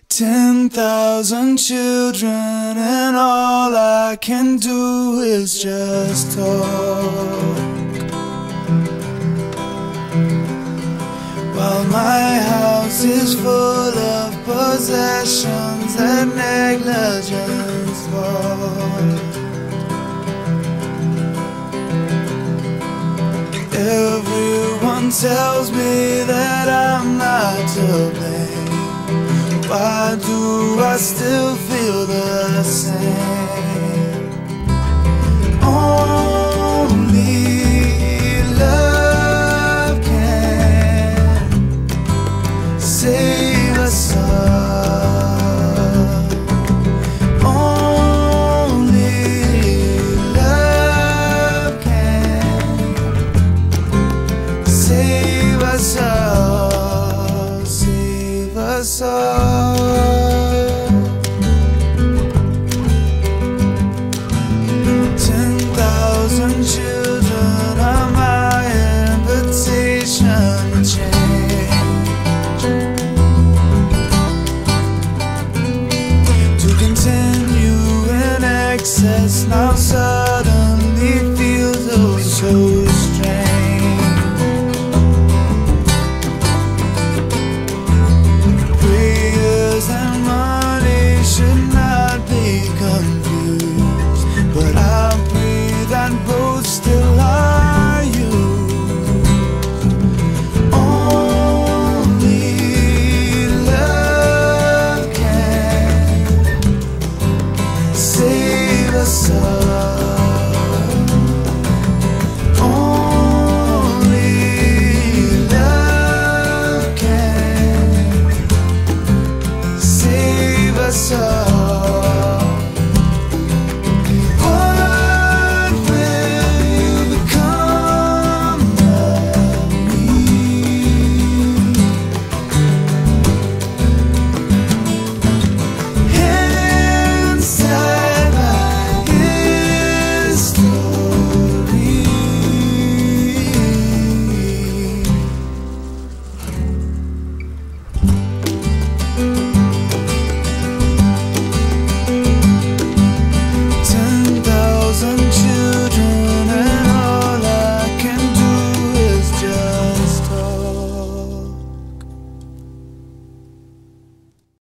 10,000 children and all I can do is just talk, while my house is full of possessions that negligence bought. Everyone tells me that I'm not to blame. Why do I still feel the same? Only love can save us all. Only love can save us all. Save us all. 10,000 children are my invitation to change, to continue in excess now.